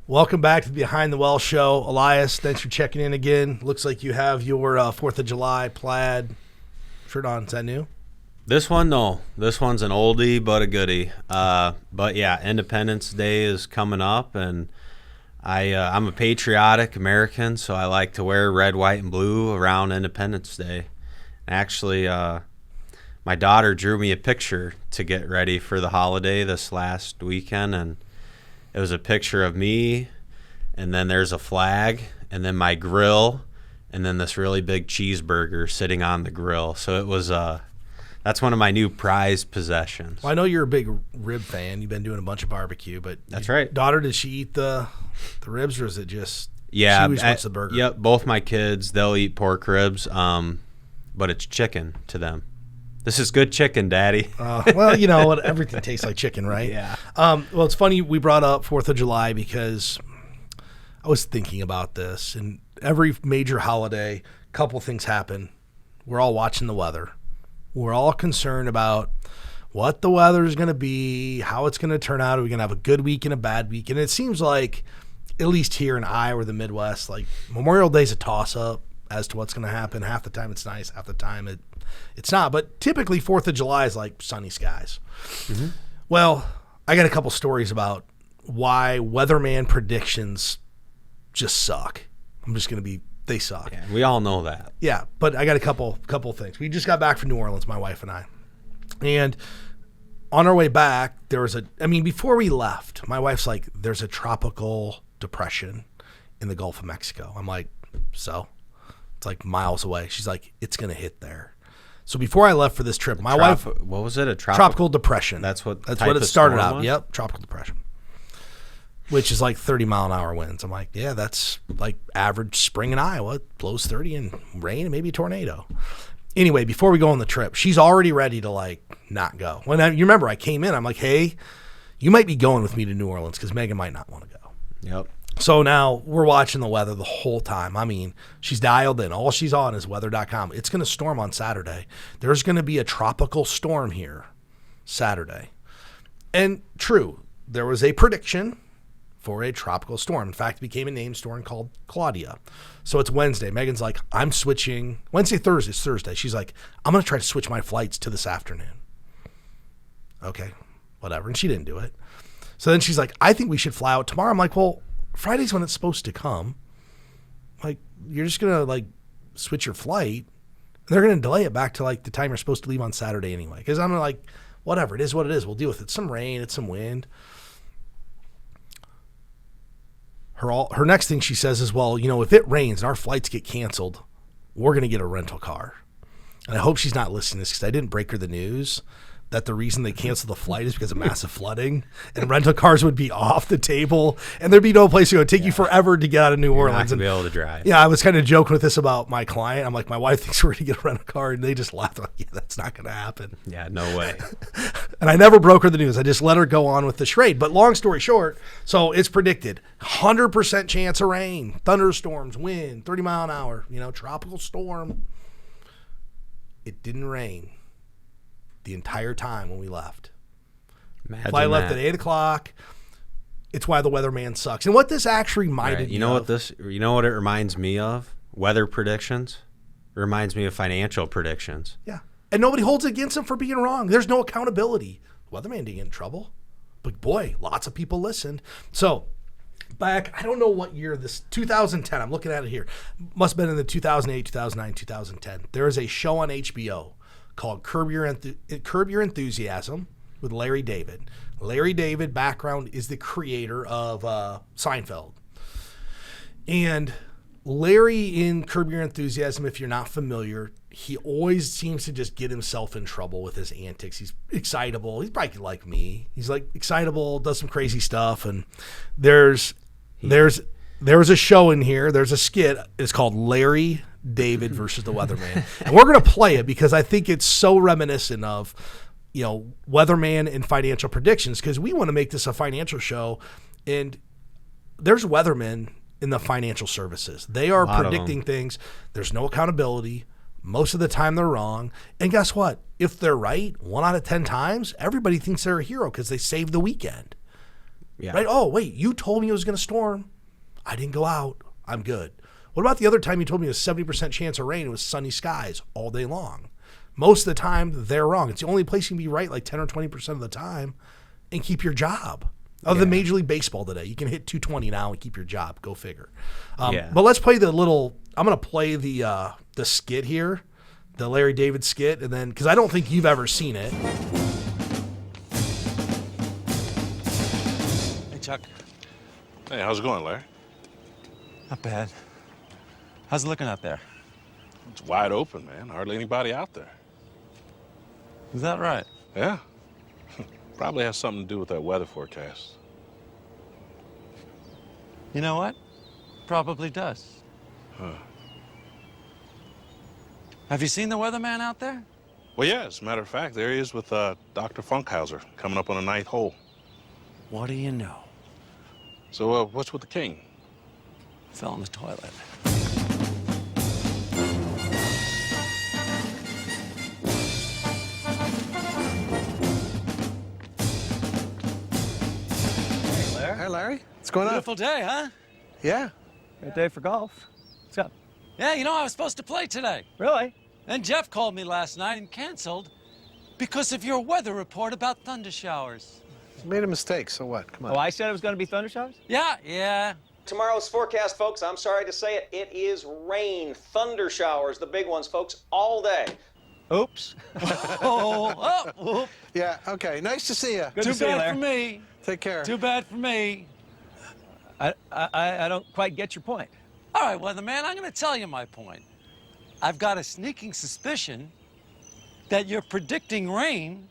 Welcome back to the Behind the Well show. Elias, thanks for checking in again. Looks like you have your 4th of July plaid shirt on. Is that new? This one, no. This one's an oldie but a goodie. But yeah, Independence Day is coming up, and I'm a patriotic American, so I like to wear red, white, and blue around Independence Day. Actually, my daughter drew me a picture to get ready for the holiday this last weekend, and it was a picture of me, and then there's a flag, and then my grill, and then this really big cheeseburger sitting on the grill. So it was that's one of my new prized possessions. Well, I know you're a big rib fan. You've been doing a bunch of barbecue, but that's right. Daughter, did she eat the ribs, or is it just she always wants the burger? Yep, both my kids, they'll eat pork ribs, but it's chicken to them. This is good chicken, Daddy. Well, you know what? Everything tastes like chicken, right? Yeah. Well, it's funny we brought up 4th of July because I was thinking about this. And every major holiday, a couple things happen. We're all watching the weather. We're all concerned about what the weather is going to be, how it's going to turn out. Are we going to have a good week and a bad week? And it seems like, at least here in Iowa or the Midwest, like Memorial Day's a toss-up as to what's going to happen. Half the time it's nice, half the time it's not. But typically 4th of July is like sunny skies. Mm-hmm. Well, I got a couple stories about why weatherman predictions just suck. They suck. Yeah, we all know that. Yeah, but I got a couple things. We just got back from New Orleans, my wife and I. And on our way back, before we left, my wife's like, there's a tropical depression in the Gulf of Mexico. I'm like, so? It's like miles away. She's like, it's going to hit there. So before I left for this trip, my wife... What was it? Tropical depression. That's what it started out. Was? Yep, tropical depression. Which is like 30-mile-an-hour winds. I'm like, yeah, that's like average spring in Iowa. It blows 30 and rain and maybe a tornado. Anyway, before we go on the trip, she's already ready to like not go. You remember I came in, I'm like, hey, you might be going with me to New Orleans because Megan might not want to go. Yep. So now we're watching the weather the whole time. I mean, she's dialed in. All she's on is weather.com. It's going to storm on Saturday. There's going to be a tropical storm here Saturday. And true, there was a prediction for a tropical storm. In fact, it became a named storm called Claudia. So it's Wednesday. Megan's like, I'm switching. Thursday. She's like, I'm going to try to switch my flights to this afternoon. Okay, whatever. And she didn't do it. So then she's like, I think we should fly out tomorrow. I'm like, well, Friday's when it's supposed to come. Like, you're just going to like switch your flight. They're going to delay it back to like the time you're supposed to leave on Saturday anyway. Because I'm like, whatever, it is what it is. We'll deal with it. Some rain, it's some wind. Her next thing she says is, well, if it rains and our flights get canceled, we're going to get a rental car. And I hope she's not listening to this because I didn't break her the news that the reason they canceled the flight is because of massive flooding, and rental cars would be off the table, and there'd be no place to go. It'd take you forever to get out of New Orleans. Not to be able to drive. Yeah, I was kind of joking with this about my client. I'm like, my wife thinks we're going to get a rental car, and they just laughed. Like, yeah, that's not going to happen. Yeah, no way. And I never broke her the news. I just let her go on with the charade. But long story short, so it's predicted 100% chance of rain, thunderstorms, wind, 30 mile an hour, tropical storm. It didn't rain the entire time when we left. Flight left at 8 o'clock. It's why the weatherman sucks. And what this actually reminded me of. You know what it reminds me of? Weather predictions. It reminds me of financial predictions. Yeah. And nobody holds it against him for being wrong. There's no accountability. The weatherman didn't get in trouble. But boy, lots of people listened. So back, I don't know what year this, 2010, I'm looking at it here. Must have been in the 2008, 2009, 2010. There is a show on HBO called Curb Your Enthusiasm with Larry David. Larry David, background, is the creator of Seinfeld. And Larry in Curb Your Enthusiasm, if you're not familiar, he always seems to just get himself in trouble with his antics. He's excitable. He's probably like me. He's like excitable, does some crazy stuff. And there's a show in here. There's a skit. It's called Larry David versus the Weatherman. And we're going to play it because I think it's so reminiscent of, Weatherman and financial predictions, because we want to make this a financial show. And there's weathermen in the financial services. They are predicting things. There's no accountability. Most of the time they're wrong. And guess what? If they're right 1 out of 10 times, everybody thinks they're a hero because they saved the weekend. Yeah. Right? Oh, wait, you told me it was going to storm. I didn't go out. I'm good. What about the other time you told me it was 70% chance of rain? It was sunny skies all day long. Most of the time, they're wrong. It's the only place you can be right like 10 or 20% of the time and keep your job. Other than Major League Baseball today. You can hit 220 now and keep your job. Go figure. But let's play the little – I'm going to play the skit here, the Larry David skit, and then – because I don't think you've ever seen it. Hey, Chuck. Hey, how's it going, Larry? Not bad. How's it looking out there? It's wide open, man. Hardly anybody out there. Is that right? Yeah. Probably has something to do with that weather forecast. You know what? Probably does. Huh. Have you seen the weatherman out there? Well, yeah, as a matter of fact, there he is with Dr. Funkhauser coming up on the 9th hole. What do you know? So, what's with the king? Fell in the toilet. Hi, Larry. What's going on? Beautiful day, huh? Yeah. Great day for golf. What's up? Yeah, you know, I was supposed to play today. Really? Then Jeff called me last night and canceled because of your weather report about thunder showers. You made a mistake, so what? Come on. Oh, I said it was going to be thunder showers? Yeah. Tomorrow's forecast, folks, I'm sorry to say it, it is rain, thunder showers, the big ones, folks, all day. Oops. Whoop. Yeah, okay. Nice to see you. Good Too to see you, bad Larry. for me. Take care. Too bad for me. I don't quite get your point. All right, weatherman, I'm going to tell you my point. I've got a sneaking suspicion that you're predicting rain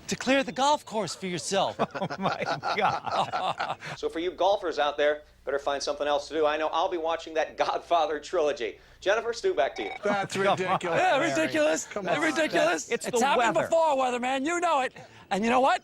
to clear the golf course for yourself. Oh, my God. So for you golfers out there, better find something else to do. I know I'll be watching that Godfather trilogy. Jennifer, Stu, back to you. That's ridiculous. Yeah, Larry. ridiculous. Come on. Ridiculous. It's It's the happened weather. before, weatherman. You know it. And you know what?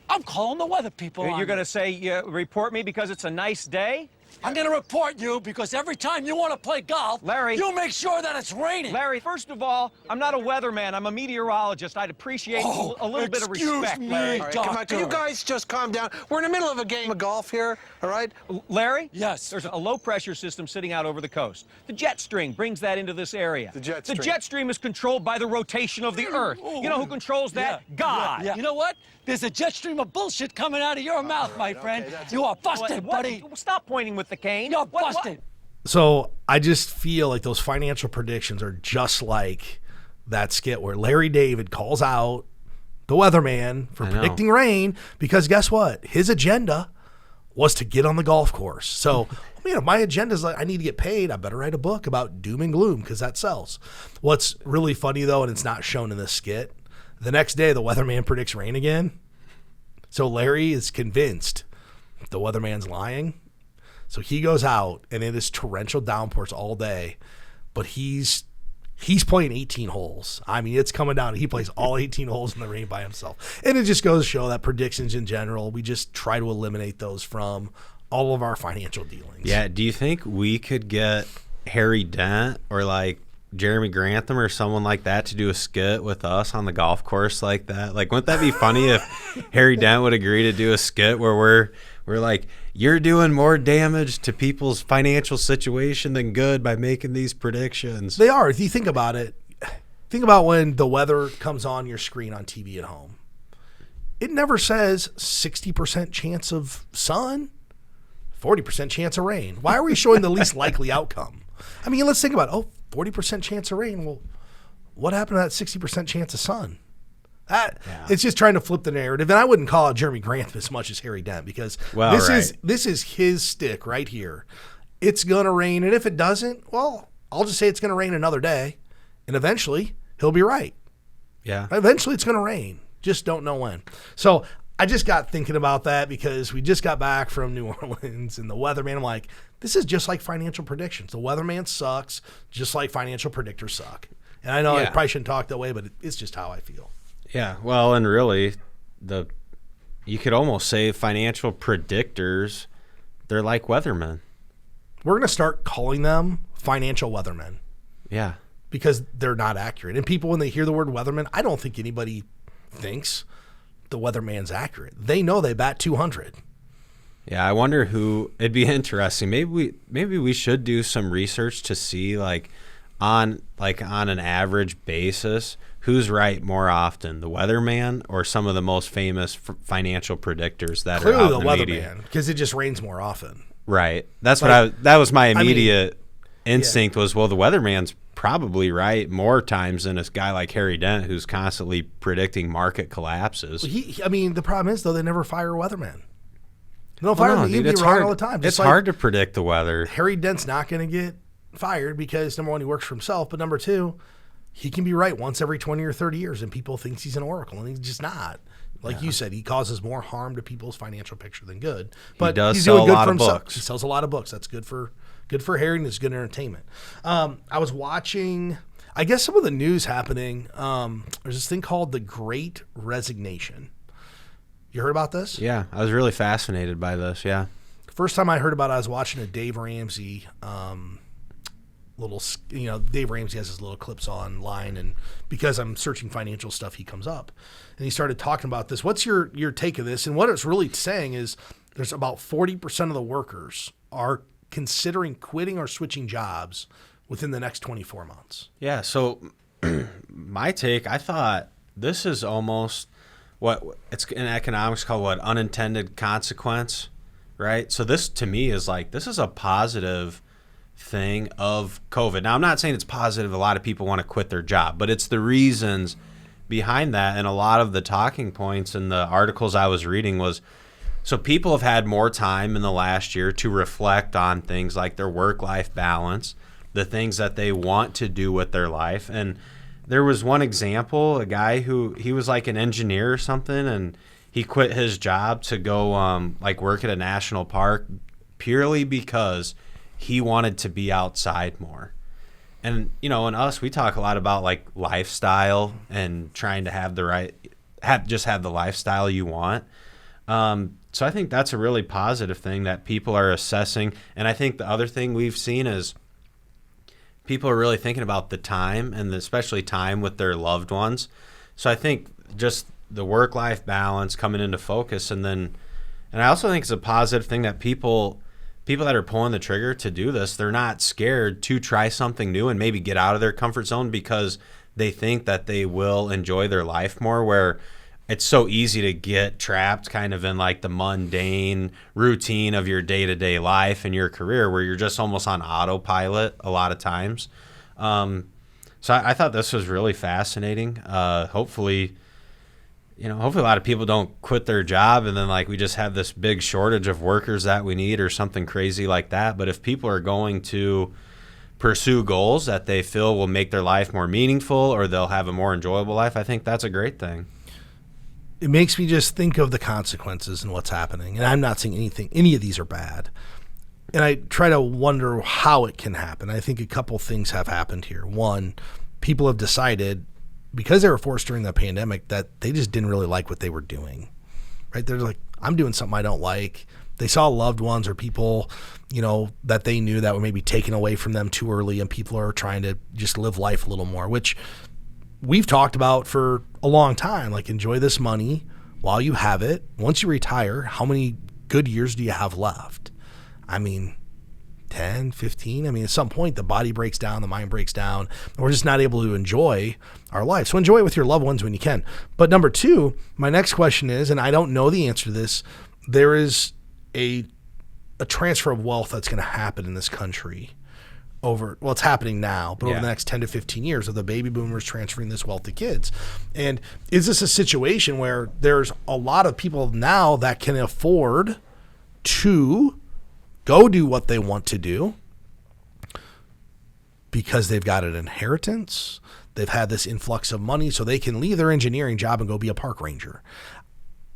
I'm calling the weather people on You're going you. to say, report me because it's a nice day? I'm going to report you because every time you want to play golf, Larry. you make sure that it's raining. Larry, first of all, I'm not a weatherman. I'm a meteorologist. I'd appreciate a little bit of excuse respect, me. Larry. All right, come on. Doctor. Can you guys just calm down? We're in the middle of a game of golf here, all right? Larry? Yes. There's a low-pressure system sitting out over the coast. The jet stream brings that into this area. The jet The stream. jet stream is controlled by the rotation of the Earth. You know who controls that? Yeah, God. yeah. You know what? There's a jet stream of bullshit coming out of your mouth, my friend. that's You are What- busted, what- buddy. Stop pointing with the cane. You're What- busted. So I just feel like those financial predictions are just like that skit where Larry David calls out the weatherman for I know. predicting rain because guess what? His agenda was to get on the golf course. So, if my agenda is like I need to get paid, I better write a book about doom and gloom because that sells. What's really funny though, and it's not shown in this skit, the next day the weatherman predicts rain again. So Larry is convinced the weatherman's lying. So he goes out, and it is torrential downpours all day, but he's playing 18 holes. I mean, it's coming down. He plays all 18 holes in the rain by himself. And it just goes to show that predictions in general, we just try to eliminate those from all of our financial dealings. Yeah. Do you think we could get Harry Dent or like Jeremy Grantham or someone like that to do a skit with us on the golf course like that? Like, wouldn't that be funny if Harry Dent would agree to do a skit where we're like, you're doing more damage to people's financial situation than good by making these predictions. They are. If you think about it, think about when the weather comes on your screen on TV at home. It never says 60% chance of sun, 40% chance of rain. Why are we showing the least likely outcome? I mean, let's think about it. 40% chance of rain. Well, what happened to that 60% chance of sun? It's just trying to flip the narrative. And I wouldn't call it Jeremy Grantham as much as Harry Dent because this is his stick right here. It's going to rain. And if it doesn't, well, I'll just say it's going to rain another day. And eventually he'll be right. Yeah. Eventually it's going to rain. Just don't know when. So I just got thinking about that because we just got back from New Orleans and the weatherman. I'm like, this is just like financial predictions. The weatherman sucks just like financial predictors suck. And I know I probably shouldn't talk that way, but it's just how I feel. Yeah, well, and really, you could almost say financial predictors, they're like weathermen. We're going to start calling them financial weathermen Yeah. because they're not accurate. And people, when they hear the word weatherman, I don't think anybody thinks the weatherman's accurate. They know they bat 200. Yeah, I wonder who. It'd be interesting. Maybe we should do some research to see on an average basis who's right more often, the weatherman or some of the most famous financial predictors that Clearly are out the in the media. weatherman, because it just rains more often. Right. That's that was my immediate instinct was, well, the weatherman's probably right more times than this guy like Harry Dent who's constantly predicting market collapses. The problem is though, they never fire a weatherman. They don't fire him. He'd be it's wrong hard all the time. It's hard to predict the weather. Harry Dent's not going to get fired because number one, he works for himself, but number two, he can be right once every 20 or 30 years and people think he's an oracle and he's just not. Like you said, he causes more harm to people's financial picture than good. But he does he's sell doing a good lot for of himself. books. He sells a lot of books. That's good for Harry, and it's good entertainment. I was watching, I guess, some of the news happening. There's this thing called the Great Resignation. You heard about this? Yeah, I was really fascinated by this. Yeah. First time I heard about it, I was watching a Dave Ramsey Dave Ramsey has his little clips online, and because I'm searching financial stuff, he comes up. And he started talking about this. What's your take of this? And what it's really saying is there's about 40% of the workers are considering quitting or switching jobs within the next 24 months. Yeah, so my take, I thought this is almost what it's in economics called unintended consequence, right? So this to me is this is a positive thing of COVID. Now, I'm not saying it's positive a lot of people want to quit their job, but it's the reasons behind that. And a lot of the talking points in the articles I was reading was, so people have had more time in the last year to reflect on things like their work-life balance, the things that they want to do with their life. And there was one example, a guy he was like an engineer or something, and he quit his job to go work at a national park purely because he wanted to be outside more. And, in us, we talk a lot about lifestyle and trying to have the lifestyle you want. So I think that's a really positive thing that people are assessing. And I think the other thing we've seen is people are really thinking about the time, and especially time with their loved ones. So I think just the work-life balance coming into focus. And I also think it's a positive thing that people that are pulling the trigger to do this, they're not scared to try something new and maybe get out of their comfort zone because they think that they will enjoy their life more, where it's so easy to get trapped kind of in the mundane routine of your day-to-day life and your career where you're just almost on autopilot a lot of times. So I thought this was really fascinating. Hopefully a lot of people don't quit their job and then we just have this big shortage of workers that we need or something crazy like that. But if people are going to pursue goals that they feel will make their life more meaningful or they'll have a more enjoyable life, I think that's a great thing. It makes me just think of the consequences and what's happening. And I'm not saying any of these are bad. And I try to wonder how it can happen. I think a couple things have happened here. One, people have decided, because they were forced during the pandemic, that they just didn't really like what they were doing, right? They're like, I'm doing something I don't like. They saw loved ones or people, that they knew that were maybe taken away from them too early, and people are trying to just live life a little more, which we've talked about for a long time. Enjoy this money while you have it. Once you retire, how many good years do you have left? 10, 15. At some point, the body breaks down, the mind breaks down, and we're just not able to enjoy our life. So enjoy it with your loved ones when you can. But number two, my next question is, and I don't know the answer to this, there is a transfer of wealth that's going to happen in this country it's happening now, but over the next 10 to 15 years of the baby boomers transferring this wealth to kids. And is this a situation where there's a lot of people now that can afford to go do what they want to do because they've got an inheritance, they've had this influx of money, so they can leave their engineering job and go be a park ranger?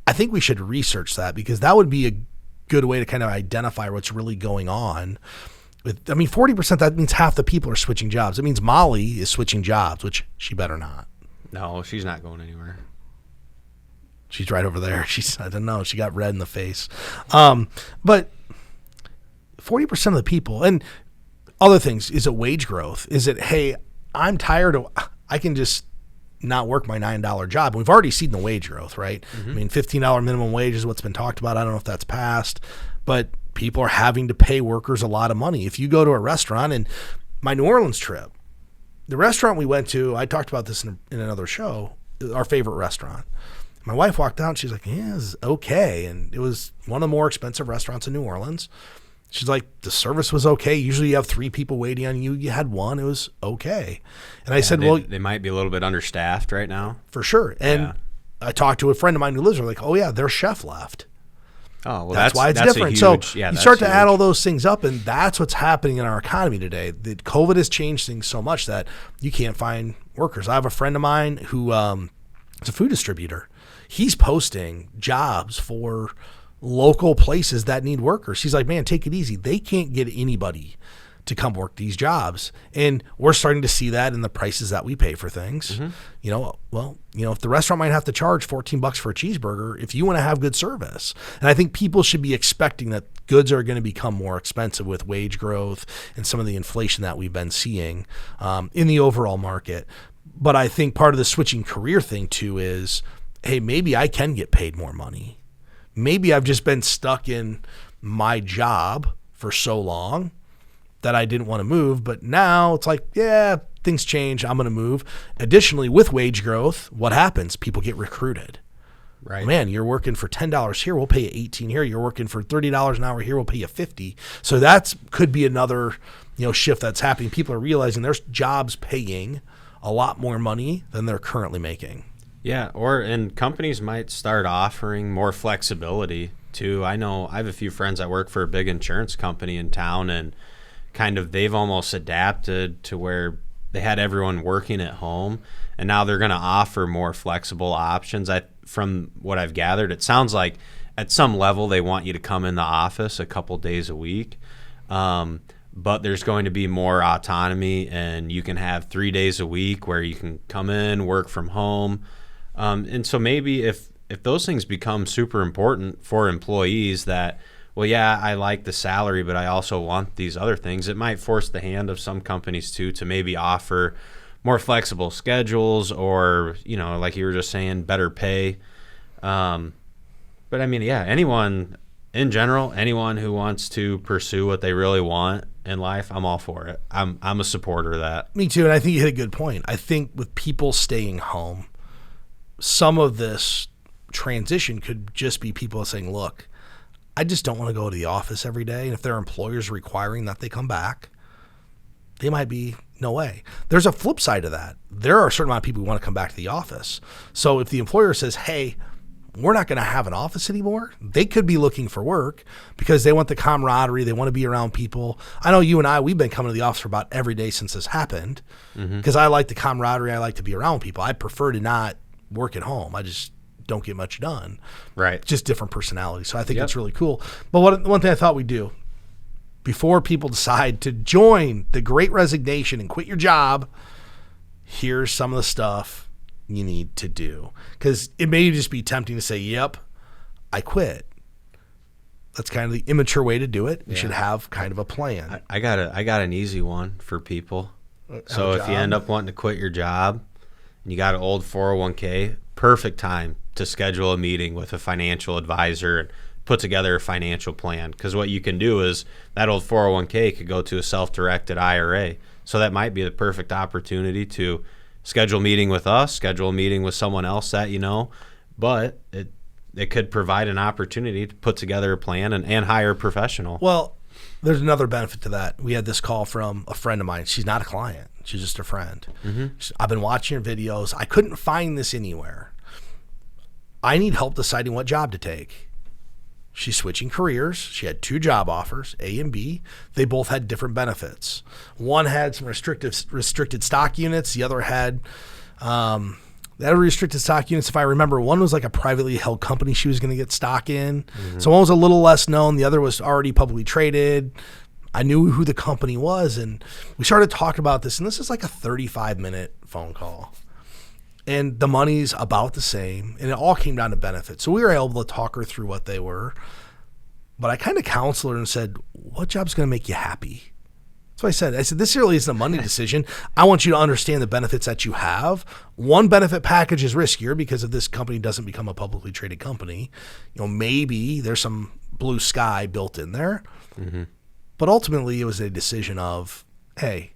I think we should research that, because that would be a good way to kind of identify what's really going on. 40%, that means half the people are switching jobs. It means Molly is switching jobs, which she better not. No, she's not going anywhere. She's right over there. I don't know. She got red in the face. But 40% of the people, and other things, is it wage growth? Is it, hey, I'm tired of, I can just not work my $9 job? And we've already seen the wage growth, right? I mean, $15 minimum wage is what's been talked about. I don't know if that's passed, but people are having to pay workers a lot of money. If you go to a restaurant, and my New Orleans trip, the restaurant we went to, I talked about this in another show, our favorite restaurant. My wife walked out and she's like, yeah, it's okay. And it was one of the more expensive restaurants in New Orleans. She's like, the service was okay. Usually you have 3 people waiting on you. You had 1. It was okay. And I said, they might be a little bit understaffed right now. For sure. And I talked to a friend of mine who lives there, like, oh yeah, their chef left. Oh, well, that's why it's different. So you start to add all those things up, and that's what's happening in our economy today. That COVID has changed things so much that you can't find workers. I have a friend of mine who is a food distributor. He's posting jobs for local places that need workers. He's like, man, take it easy. They can't get anybody to come work these jobs. And we're starting to see that in the prices that we pay for things. If the restaurant might have to charge $14 for a cheeseburger, if you want to have good service. And I think people should be expecting that goods are going to become more expensive with wage growth and some of the inflation that we've been seeing in the overall market. But I think part of the switching career thing too is, hey, maybe I can get paid more money. Maybe I've just been stuck in my job for so long that I didn't want to move, but now it's like, yeah, things change. I'm going to move. Additionally, with wage growth, what happens? People get recruited. Right. Man, you're working for $10 here, we'll pay you $18 here. You're working for $30 an hour here, we'll pay you $50. So that could be another, shift that's happening. People are realizing there's jobs paying a lot more money than they're currently making. Yeah, and companies might start offering more flexibility too. I know I have a few friends that work for a big insurance company in town, and kind of they've almost adapted to where they had everyone working at home, and now they're going to offer more flexible options. From what I've gathered, it sounds like at some level they want you to come in the office a couple days a week, but there's going to be more autonomy, and you can have 3 days a week where you can come in, work from home. And so maybe if those things become super important for employees that, well, yeah, I like the salary, but I also want these other things, it might force the hand of some companies too to maybe offer more flexible schedules or, like you were just saying, better pay. But I mean, yeah, anyone in general, anyone who wants to pursue what they really want in life, I'm all for it. I'm a supporter of that. Me too. And I think you hit a good point. I think with people staying home, some of this transition could just be people saying, look, I just don't want to go to the office every day. And if their employer's requiring that they come back, they might be, no way. There's a flip side to that. There are a certain amount of people who want to come back to the office. So if the employer says, hey, we're not going to have an office anymore, they could be looking for work because they want the camaraderie. They want to be around people. I know you and I, we've been coming to the office for about every day since this happened because I like the camaraderie. I like to be around people. I prefer to not work at home. I just don't get much done. Right. Just different personalities. So I think that's really cool. But one thing I thought we'd do before people decide to join the Great Resignation and quit your job, here's some of the stuff you need to do. Because it may just be tempting to say, yep, I quit. That's kind of the immature way to do it. You should have kind of a plan. I got an easy one for people. So if you end up wanting to quit your job and you got an old 401k, perfect time to schedule a meeting with a financial advisor and put together a financial plan. Because what you can do is that old 401k could go to a self-directed IRA. So that might be the perfect opportunity to schedule a meeting with us, schedule a meeting with someone else that you know, but it could provide an opportunity to put together a plan and hire a professional. Well, there's another benefit to that. We had this call from a friend of mine. She's not a client. She's just a friend. I've been watching her videos. I couldn't find this anywhere. I need help deciding what job to take. She's switching careers. She had 2 job offers, A and B. They both had different benefits. One had some restricted stock units. The other had restricted stock units. If I remember, one was like a privately held company she was going to get stock in. So one was a little less known. The other was already publicly traded. I knew who the company was, and we started talking about this. And this is like a 35-minute phone call. And the money's about the same, and it all came down to benefits. So we were able to talk her through what they were. But I kind of counseled her and said, what job's going to make you happy? That's what I said. I said, this really isn't a money decision. I want you to understand the benefits that you have. One benefit package is riskier because if this company doesn't become a publicly traded company, maybe there's some blue sky built in there. Mm-hmm. But ultimately, it was a decision of, hey,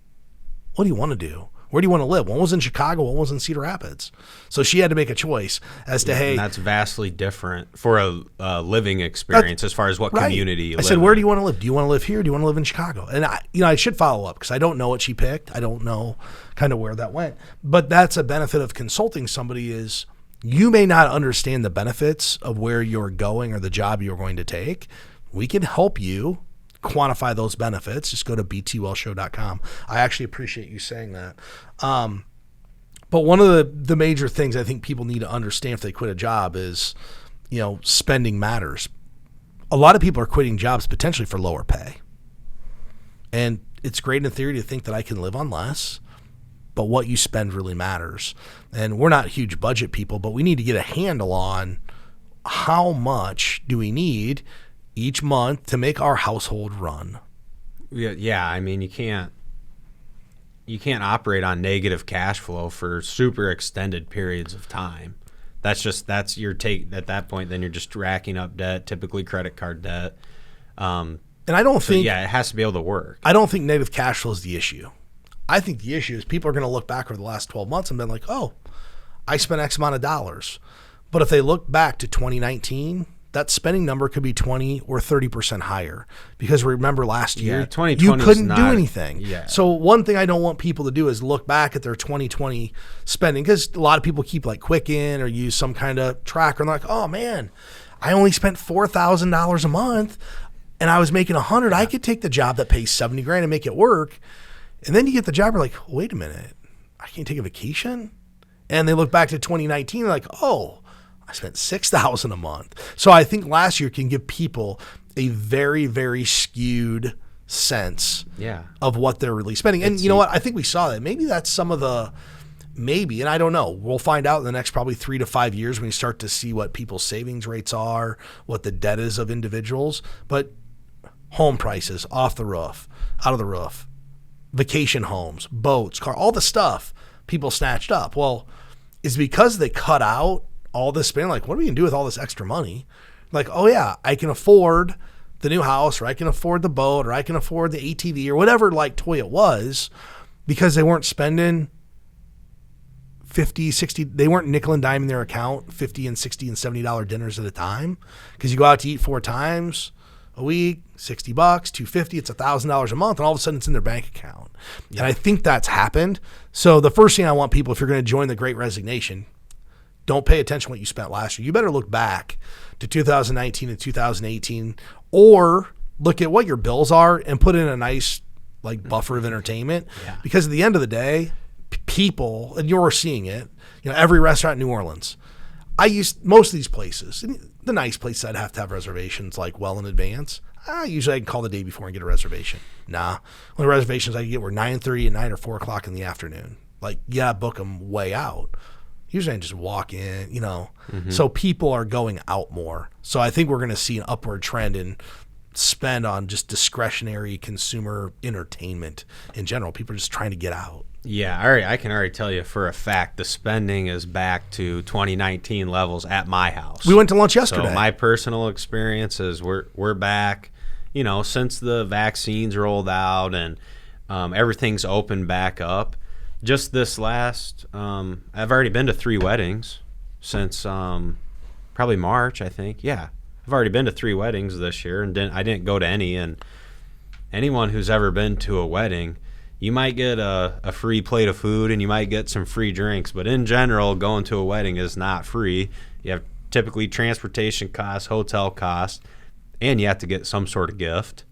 what do you want to do? Where do you want to live? One was in Chicago, one was in Cedar Rapids. So she had to make a choice as to, hey. And that's vastly different for a living experience as far as what community you live in. I said, where do you want to live? Do you want to live here? Do you want to live in Chicago? And I should follow up because I don't know what she picked. I don't know kind of where that went. But that's a benefit of consulting somebody is you may not understand the benefits of where you're going or the job you're going to take. We can help you quantify those benefits. Just go to btwellshow.com. I actually appreciate you saying that. But one of the major things I think people need to understand if they quit a job is, spending matters. A lot of people are quitting jobs potentially for lower pay. And it's great in theory to think that I can live on less, but what you spend really matters. And we're not huge budget people, but we need to get a handle on how much do we need each month to make our household run. Yeah. I mean, you can't operate on negative cash flow for super extended periods of time. That's your take at that point. Then you're just racking up debt, typically credit card debt. And I don't think, it has to be able to work. I don't think negative cash flow is the issue. I think the issue is people are going to look back over the last 12 months and be like, oh, I spent X amount of dollars. But if they look back to 2019, that spending number could be 20 or 30% higher because remember last year, you couldn't do anything. Yeah. So one thing I don't want people to do is look back at their 2020 spending because a lot of people keep like Quicken or use some kind of tracker and they're like, oh man, I only spent $4,000 a month and I was making $100. I could take the job that pays $70,000 and make it work. And then you get the job, you're like, wait a minute, I can't take a vacation? And they look back to 2019 and like, oh, I spent $6,000 a month. So I think last year can give people a very, very skewed sense of what they're really spending. And you know what? I think we saw that. Maybe that's some of the and I don't know. We'll find out in the next probably 3 to 5 years when you start to see what people's savings rates are, what the debt is of individuals. But home prices, off the roof, out of the roof, vacation homes, boats, car, all the stuff people snatched up. Well, it's because they cut out all this spending, like, what are we going to do with all this extra money? Like, oh, yeah, I can afford the new house or I can afford the boat or I can afford the ATV or whatever like toy it was because they weren't spending 50, 60, they weren't nickel and diming their account, $50 and $60 and $70 dinners at a time because you go out to eat 4 times a week, $60, $250, it's $1,000 a month and all of a sudden it's in their bank account. Yeah. And I think that's happened. So the first thing I want people, if you're going to join the Great Resignation, don't pay attention to what you spent last year. You better look back to 2019 and 2018 or look at what your bills are and put in a nice buffer of entertainment. Yeah. Because at the end of the day, people, and you're seeing it, every restaurant in New Orleans, I used most of these places, the nice places I'd have to have reservations well in advance. Usually I can call the day before and get a reservation. Nah. Only reservations I can get were 9:30 at night or 4 o'clock in the afternoon. Book them way out. Usually I just walk in, Mm-hmm. So people are going out more. So I think we're going to see an upward trend in spend on just discretionary consumer entertainment in general. People are just trying to get out. Yeah, I can already tell you for a fact the spending is back to 2019 levels at my house. We went to lunch yesterday. So my personal experience is we're back, since the vaccines rolled out and everything's opened back up. Just this last, I've already been to 3 weddings since probably March, I think. Yeah, I've already been to 3 weddings this year, and I didn't go to any. And anyone who's ever been to a wedding, you might get a free plate of food and you might get some free drinks. But in general, going to a wedding is not free. You have typically transportation costs, hotel costs, and you have to get some sort of gift.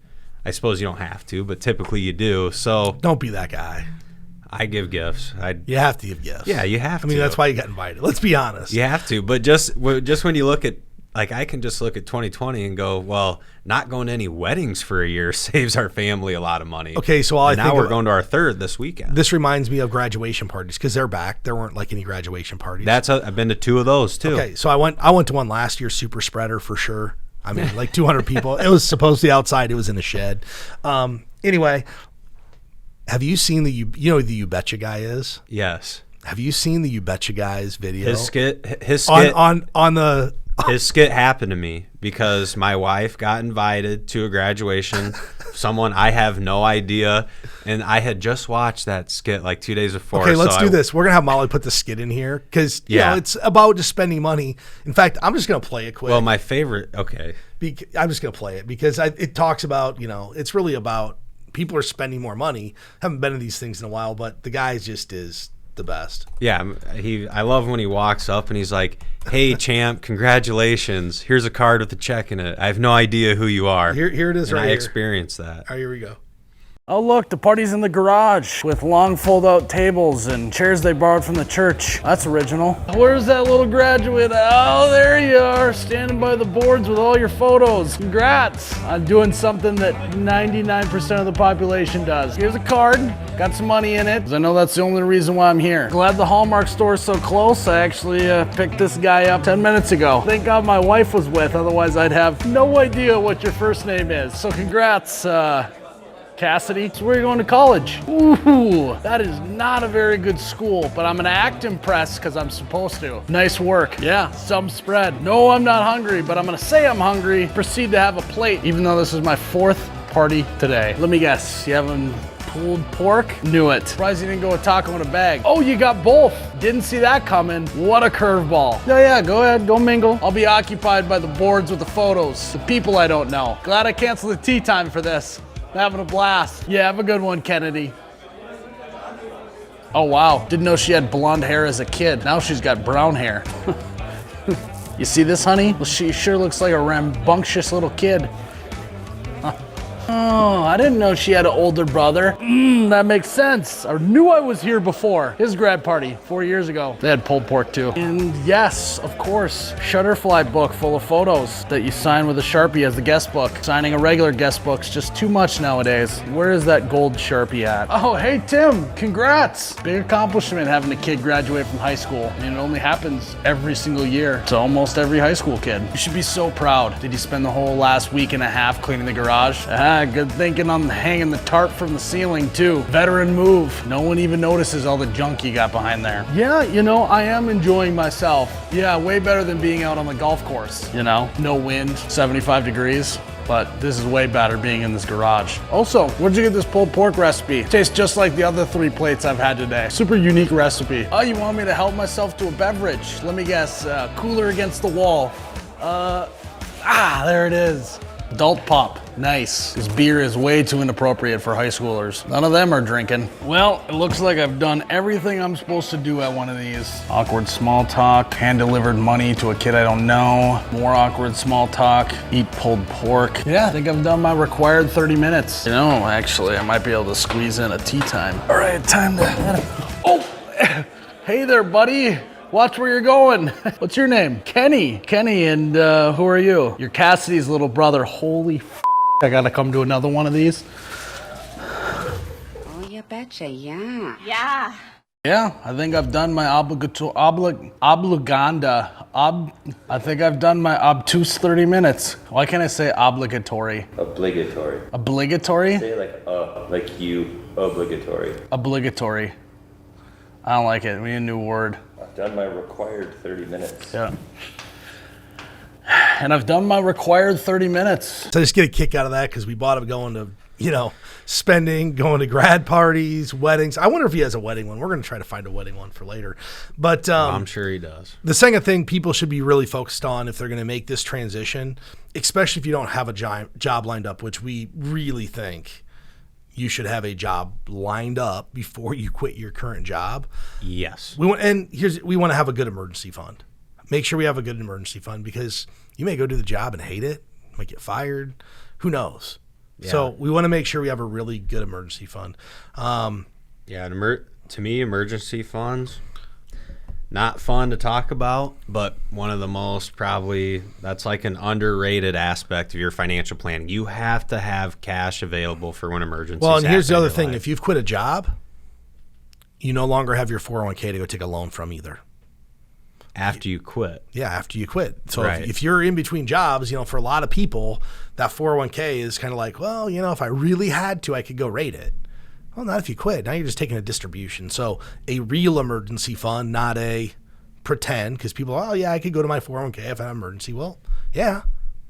I suppose you don't have to, but typically you do. So don't be that guy. I give gifts. You have to give gifts. Yeah, you have to. I mean, that's why you got invited. Let's be honest. You have to. But just when you look at, I can just look at 2020 and go, well, not going to any weddings for a year saves our family a lot of money. Okay, so now we're going to our 3rd this weekend. This reminds me of graduation parties because they're back. There weren't any graduation parties. I've been to 2 of those too. Okay, so I went to one last year, super spreader for sure. I mean, 200 people. It was supposed to be outside. It was in a shed. Anyway, Have you seen you know who the You Betcha guy is? Yes. Have you seen the You Betcha guy's video? His skit on the his skit happened to me because my wife got invited to a graduation. Someone I have no idea, and I had just watched that skit like 2 days before. Okay, let's do this. We're gonna have Molly put the skit in here because you know, it's about just spending money. In fact, I'm just gonna play it quick. Well, my favorite. Okay, I'm just gonna play it because it talks about, you know, it's really about people are spending more money. Haven't been to these things in a while, but the guy just is the best. Yeah, I love when he walks up and he's like, "Hey, champ, congratulations! Here's a card with a check in it. I have no idea who you are." Here it is, and right I here. experienced that. All right, here we go. Oh look, the party's in the garage with long fold-out tables and chairs they borrowed from the church. That's original. Where's that little graduate? Oh, there you are, standing by the boards with all your photos. Congrats on doing something that 99% of the population does. Here's a card, got some money in it, 'cause I know that's the only reason why I'm here. Glad the Hallmark store's so close. I actually picked this guy up 10 minutes ago. Thank God my wife was with, otherwise I'd have no idea what your first name is. So congrats, Cassidy. So where are you going to college? Ooh, that is not a very good school, but I'm gonna act impressed because I'm supposed to. Nice work. Yeah, some spread. No, I'm not hungry, but I'm gonna say I'm hungry. Proceed to have a plate, even though this is my 4th party today. Let me guess, you having pulled pork? Knew it. Surprised you didn't go with taco in a bag. Oh, you got both. Didn't see that coming. What a curveball. Yeah, go ahead, go mingle. I'll be occupied by the boards with the photos, the people I don't know. Glad I canceled the tea time for this. Having a blast. Yeah, have a good one, Kennedy. Oh, wow. Didn't know she had blonde hair as a kid. Now she's got brown hair. You see this, honey? Well, she sure looks like a rambunctious little kid. Oh, I didn't know she had an older brother. That makes sense. I knew I was here before. His grad party 4 years ago. They had pulled pork too. And yes, of course, Shutterfly book full of photos that you sign with a Sharpie as the guest book. Signing a regular guest book's just too much nowadays. Where is that gold Sharpie at? Oh, hey Tim, congrats. Big accomplishment having a kid graduate from high school. I mean, it only happens every single year to almost every high school kid. You should be so proud. Did you spend the whole last week and a half cleaning the garage? Good thinking on hanging the tarp from the ceiling too. Veteran move. No one even notices all the junk you got behind there. Yeah, you know, I am enjoying myself. Yeah, way better than being out on the golf course. You know, no wind, 75 degrees. But this is way better being in this garage. Also, where'd you get this pulled pork recipe? Tastes just like the other 3 plates I've had today. Super unique recipe. Oh, you want me to help myself to a beverage? Let me guess, cooler against the wall. There it is. Adult pop. Nice. This beer is way too inappropriate for high schoolers. None of them are drinking. Well, it looks like I've done everything I'm supposed to do at one of these. Awkward small talk, hand-delivered money to a kid I don't know, more awkward small talk, eat pulled pork. Yeah, I think I've done my required 30 minutes. You know, actually, I might be able to squeeze in a tea time. All right, time to... Oh! Hey there, buddy. Watch where you're going. What's your name? Kenny. Kenny, and who are you? You're Cassidy's little brother. Holy I gotta come to another one of these. Oh, you betcha, yeah. Yeah. Yeah, I think I've done my I think I've done my obtuse 30 minutes. Why can't I say obligatory? Obligatory. Obligatory? Say like you, obligatory. Obligatory. I don't like it. We need a new word. I've done my required 30 minutes. Yeah. And I've done my required 30 minutes. So I just get a kick out of that because we bought him going to, you know, spending, going to grad parties, weddings. I wonder if he has a wedding one. We're going to try to find a wedding one for later. But I'm sure he does. The second thing people should be really focused on if they're going to make this transition, especially if you don't have a job lined up, which we really think you should have a job lined up before you quit your current job. Yes. We want to have a good emergency fund. Make sure we have a good emergency fund because you may go do the job and hate it, might get fired. Who knows? Yeah. So we want to make sure we have a really good emergency fund. To me, emergency funds, not fun to talk about, but one of the most that's like an underrated aspect of your financial planning. You have to have cash available for when emergencies happen. Well, and here's the other thing. Life. If you've quit a job, you no longer have your 401k to go take a loan from either. After you quit. Yeah, after you quit. So right. if you're in between jobs, you know, for a lot of people, that 401k is kind of like, well, you know, if I really had to, I could go rate it. Well, not if you quit. Now you're just taking a distribution. So a real emergency fund, not a pretend, because people, oh yeah, I could go to my 401k if I have an emergency. Well, yeah,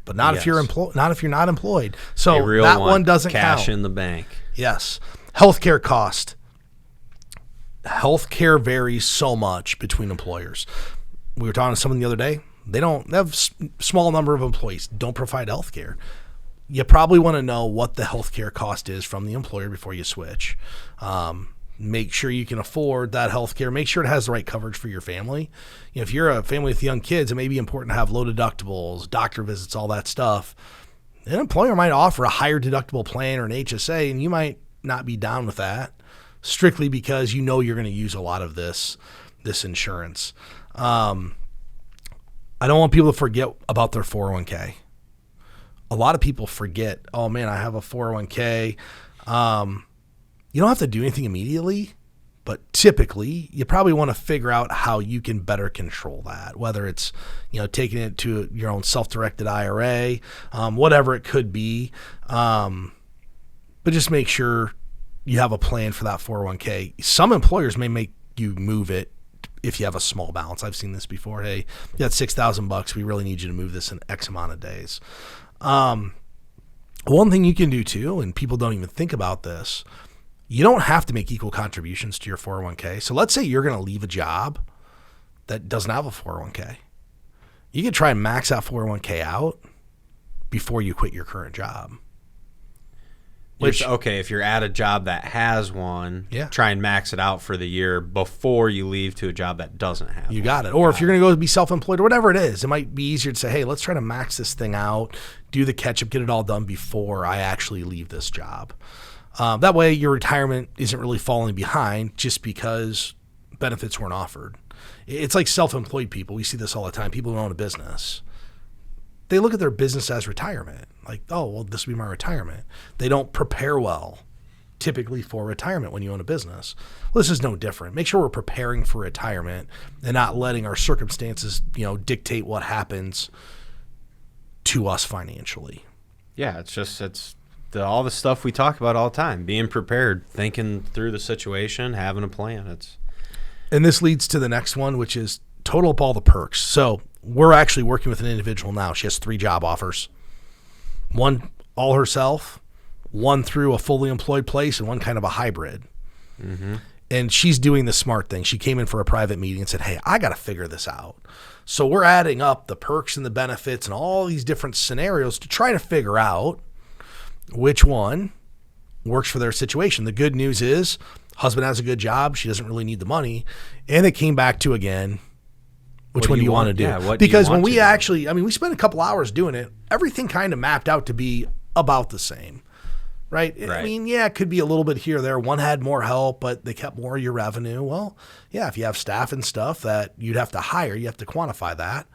but not if you're not if you're not employed. So that one doesn't count. Cash in the bank. Yes. Healthcare cost. Healthcare varies so much between employers. We were talking to someone the other day. They have small number of employees, don't provide healthcare. You probably want to know what the healthcare cost is from the employer before you switch. Make sure you can afford that healthcare. Make sure it has the right coverage for your family. If you're a family with young kids, it may be important to have low deductibles, doctor visits, all that stuff. An employer might offer a higher deductible plan or an HSA, and you might not be down with that strictly because you're going to use a lot of this insurance. I don't want people to forget about their 401k. A lot of people forget, oh man, I have a 401k. You don't have to do anything immediately, but typically you probably want to figure out how you can better control that, whether it's, taking it to your own self-directed IRA, whatever it could be. But just make sure you have a plan for that 401k. Some employers may make you move it if you have a small balance. I've seen this before. Hey, you got $6,000. We really need you to move this in X amount of days. One thing you can do too, and people don't even think about this, you don't have to make equal contributions to your 401k. So let's say you're going to leave a job that doesn't have a 401k. You can try and max that 401k out before you quit your current job. If you're at a job that has one, try and max it out for the year before you leave to a job that doesn't have one. You got it. Or if you're going to go be self-employed or whatever it is, it might be easier to say, hey, let's try to max this thing out, do the catch-up, get it all done before I actually leave this job. That way your retirement isn't really falling behind just because benefits weren't offered. It's like self-employed people. We see this all the time. People who own a business. They look at their business as retirement. Like, oh, well, this will be my retirement. They don't prepare well, typically, for retirement when you own a business. Well, this is no different. Make sure we're preparing for retirement and not letting our circumstances, dictate what happens to us financially. Yeah, it's all the stuff we talk about all the time. Being prepared, thinking through the situation, having a plan. And this leads to the next one, which is total up all the perks. So we're actually working with an individual now. She has 3 job offers. One all herself, one through a fully employed place, and one kind of a hybrid. Mm-hmm. And she's doing the smart thing. She came in for a private meeting and said, hey, I got to figure this out. So we're adding up the perks and the benefits and all these different scenarios to try to figure out which one works for their situation. The good news is husband has a good job. She doesn't really need the money. And it came back to, again, which one do you want to do? Yeah, because when we actually, we spent a couple hours doing it, everything kind of mapped out to be about the same, right? It could be a little bit here or there. One had more help, but they kept more of your revenue. Well, yeah, if you have staff and stuff that you'd have to hire, you have to quantify that.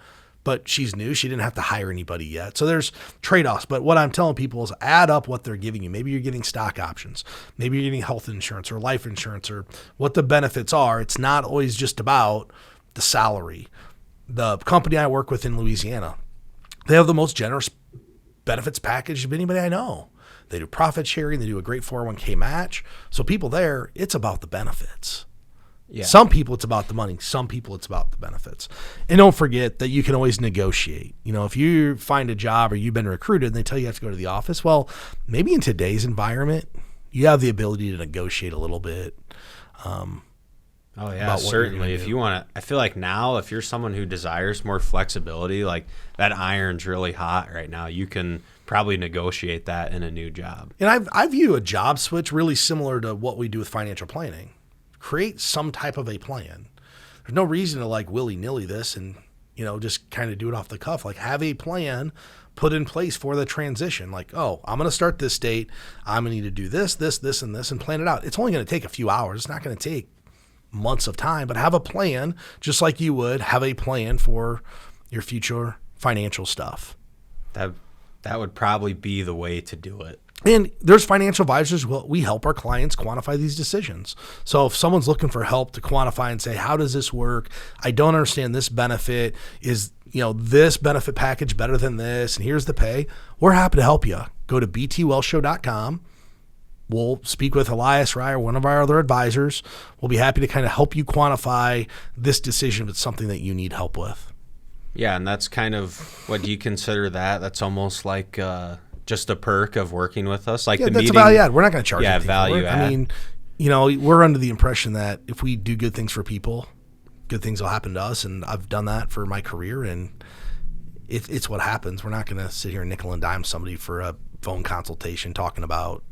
But she's new. She didn't have to hire anybody yet. So there's trade-offs. But what I'm telling people is add up what they're giving you. Maybe you're getting stock options. Maybe you're getting health insurance or life insurance or what the benefits are. It's not always just about the salary. The company I work with in Louisiana, they have the most generous benefits package of anybody I know. They do profit sharing. They do a great 401k match. So people there, it's about the benefits. Yeah. Some people it's about the money. Some people it's about the benefits. And don't forget that you can always negotiate. If you find a job or you've been recruited and they tell you have to go to the office, well, maybe in today's environment, you have the ability to negotiate a little bit. Oh yeah, certainly. If you want to, I feel like now, if you're someone who desires more flexibility, like that iron's really hot right now, you can probably negotiate that in a new job. And I view a job switch really similar to what we do with financial planning. Create some type of a plan. There's no reason to willy-nilly this and, just kind of do it off the cuff. Have a plan put in place for the transition. I'm going to start this date. I'm going to need to do this, and this, and plan it out. It's only going to take a few hours. It's not going to take months of time, but have a plan just like you would have a plan for your future financial stuff. That would probably be the way to do it. And there's financial advisors. We help our clients quantify these decisions. So if someone's looking for help to quantify and say, how does this work? I don't understand this benefit. Is, this benefit package better than this? And here's the pay. We're happy to help you. Go to btwellshow.com. we'll speak with Elias, or one of our other advisors. We'll be happy to kind of help you quantify this decision if it's something that you need help with. Yeah, and that's kind of, what do you consider that? That's almost like just a perk of working with us? Like, Yeah, the that's meeting. a value add. We're not going to charge anything for value it. add. I mean, we're under the impression that if we do good things for people, good things will happen to us, and I've done that for my career, and it's what happens. We're not going to sit here and nickel and dime somebody for a phone consultation talking about,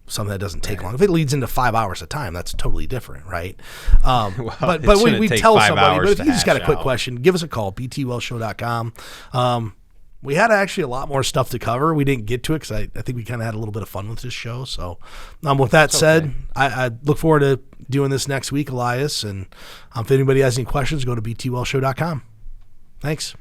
something that doesn't take long. If it leads into 5 hours of time, that's totally different, right? But we tell somebody. But if you just got a quick question, give us a call, btwellshow.com. We had actually a lot more stuff to cover. We didn't get to it because I think we kind of had a little bit of fun with this show. So with that said, I look forward to doing this next week, Elias. And if anybody has any questions, go to btwellshow.com. Thanks.